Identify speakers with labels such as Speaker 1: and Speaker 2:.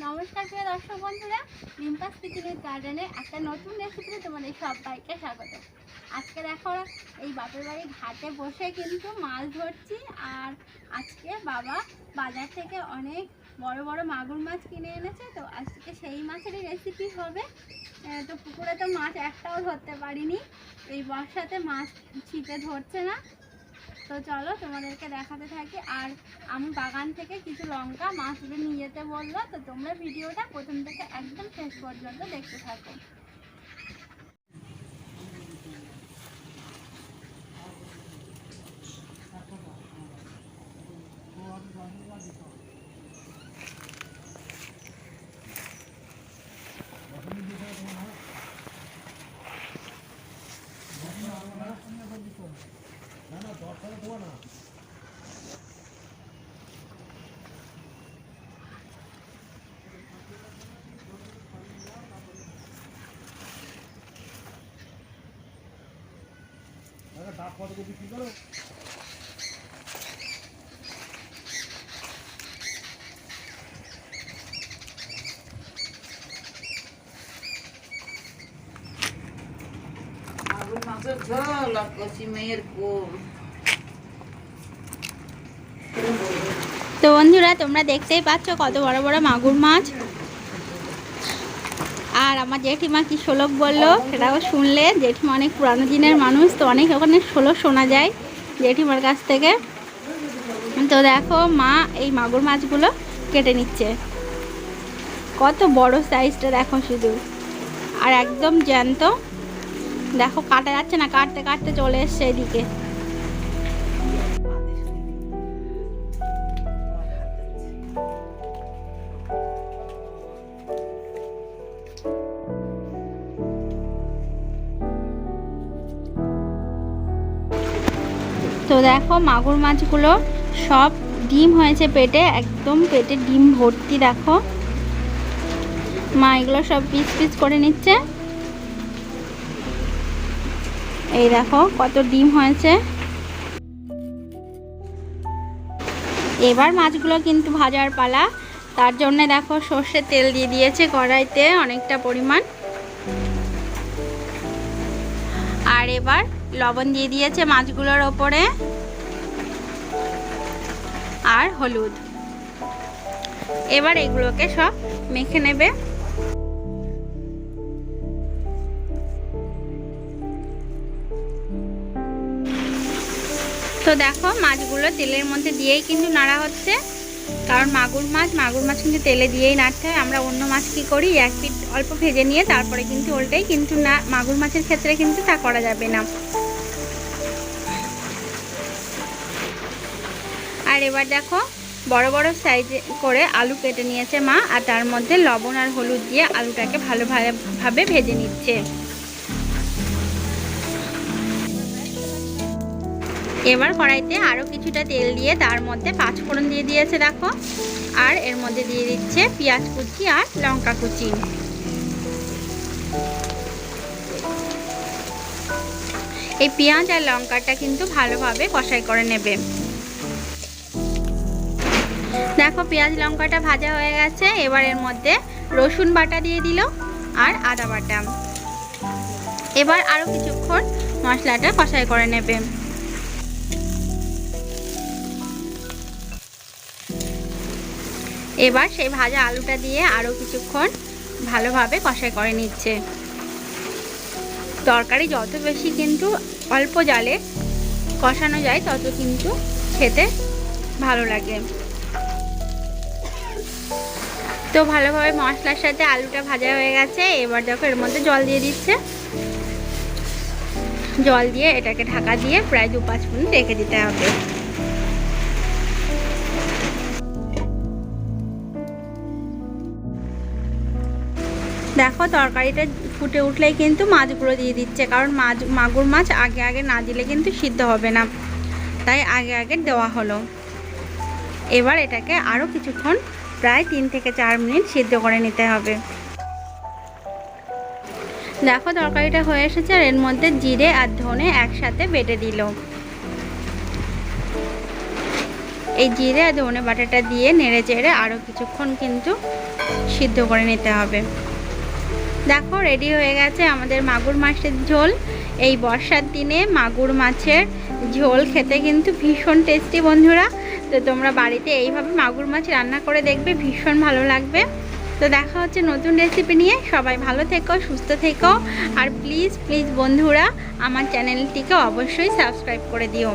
Speaker 1: নমস্কার প্রিয় দর্শক বন্ধুরা, রিম্পাস কিচেনের গার্ডেনে একটা নতুন রেসিপিতে তোমাদের সবাইকে স্বাগত। আজকে দেখো এই বাপের বাড়ির ঘাটে বসে কিন্তু মাছ ধরছি। আর আজকে বাবা বাজার থেকে অনেক বড় বড় মাগুর মাছ কিনে এনেছে, তো আজকে সেই মাছেরই রেসিপি হবে। তো পুকুরে তো মাছ একটাও ধরতে পারিনি, এই বর্ষাতে মাছ ছিপে ধরছে না। তো চলো তোমাদেরকে দেখাতে থাকি। আর আমি বাগান থেকে কিছু লঙ্কা মাছগুলো নিয়ে যেতে বললো, তো তোমরা ভিডিওটা প্রথম থেকে একদম শেষ পর্যন্ত দেখতে থাকো।
Speaker 2: ঝোল আর কচি মেয়ের কোল।
Speaker 1: তো বন্ধুরা, তোমরা দেখতেই পাচ্ছ কত বড় বড় মাগুর মাছ। আর আমার জেঠিমা কি শ্লোক বললো সেটাও শুনলে। জেঠিমা অনেক পুরানো দিনের মানুষ, তো অনেক ওখানে শ্লোক শোনা যায় জেঠিমার কাছ থেকে। তো দেখো মা এই মাগুর মাছগুলো কেটে নিচ্ছে। কত বড় সাইজটা দেখো শুধু, আর একদম জ্যান্ত। দেখো কাটা যাচ্ছে না, কাটতে কাটতে চলে এসছে এদিকে। তো দেখো মাগুর মাছগুলো সব ডিম হয়েছে পেটে, একদম পেটে ডিম ভর্তি। দেখো মা এগুলো সব পিস পিস করে নিচ্ছে। এই দেখো কত ডিম হয়েছে। এবার মাছগুলো কিন্তু ভাজার পালা, তার জন্য দেখো সর্ষের তেল দিয়ে দিয়েছে কড়াইতে অনেকটা পরিমাণ। আর এবার লবণ দিয়ে দিয়েছে মাছগুলোর ওপরে, আর হলুদ। এবার এগুলোকে সব মেখে নেবে। তো দেখো মাছগুলো তেলের মধ্যে দিয়েই কিন্তু নাড়া হচ্ছে, কারণ মাগুর মাছ কিন্তু তেলে দিয়েই নাড়তে হয়। আমরা অন্য মাছ কি করি, এক পিঠ অল্প ভেজে নিয়ে তারপরে কিন্তু ওল্টাই, কিন্তু না, মাগুর মাছের ক্ষেত্রে কিন্তু তা করা যাবে না। আর এবার দেখো বড় বড় সাইজে করে আলু কেটে নিয়েছে মা, আর তার মধ্যে লবণ আর হলুদ দিয়ে আলুটাকে ভালোভাবে ভেজে নিচ্ছে। এবার কড়াইতে আরও কিছুটা তেল দিয়ে তার মধ্যে 5 ফোড়ন দিয়ে দিয়েছে দেখো। আর এর মধ্যে দিয়ে দিচ্ছে পেঁয়াজ কুচি আর লঙ্কা কুচি। এই পেঁয়াজ আর লঙ্কাটা কিন্তু ভালোভাবে কষাই করে নেবে। দেখো পেঁয়াজ লঙ্কাটা ভাজা হয়ে গেছে। এবার এর মধ্যে রসুন বাটা দিয়ে দিল আর আদা বাটা। এবার আরও কিছুক্ষণ মশলাটা কষাই করে নেবে। এবার সেই ভাজা আলুটা দিয়ে আরও কিছুক্ষণ ভালোভাবে কষাই করে নিচ্ছে। তরকারি যত বেশি কিন্তু অল্প জালে কষানো যায় তত কিন্তু খেতে ভালো লাগে। তো ভালোভাবে মশলার সাথে আলুটা ভাজা হয়ে গেছে। এবার দেখো এর মধ্যে জল দিয়ে দিচ্ছে। জল দিয়ে এটাকে ঢাকা দিয়ে প্রায় 2-5 মিনিট রেখে দিতে হবে। দেখো তরকারিটা ফুটে উঠলেই কিন্তু মাছগুলো দিয়ে দিচ্ছে, কারণ মাগুর মাছ আগে আগে না দিলে কিন্তু সিদ্ধ হবে না, তাই আগে আগে দেওয়া হলো। এবার এটাকে আরও কিছুক্ষণ প্রায় 3 থেকে 4 মিনিট সিদ্ধ করে নিতে হবে। দেখো তরকারিটা হয়ে এসেছে, আর এর মধ্যে জিরে আর ধনে একসাথে বেটে দিল। এই জিরে আর ধনে বাটাটা দিয়ে নেড়ে চেড়ে আরও কিছুক্ষণ কিন্তু সিদ্ধ করে নিতে হবে। দেখো রেডি হয়ে গেছে আমাদের মাগুর মাছের ঝোল। এই বর্ষার দিনে মাগুর মাছের ঝোল খেতে কিন্তু ভীষণ টেস্টি বন্ধুরা। তো তোমরা বাড়িতে এইভাবে মাগুর মাছ রান্না করে দেখবে, ভীষণ ভালো লাগবে। তো দেখা হচ্ছে নতুন রেসিপি নিয়ে। সবাই ভালো থেকো, সুস্থ থেকো, আর প্লিজ প্লিজ বন্ধুরা আমার চ্যানেলটিকে অবশ্যই সাবস্ক্রাইব করে দিও।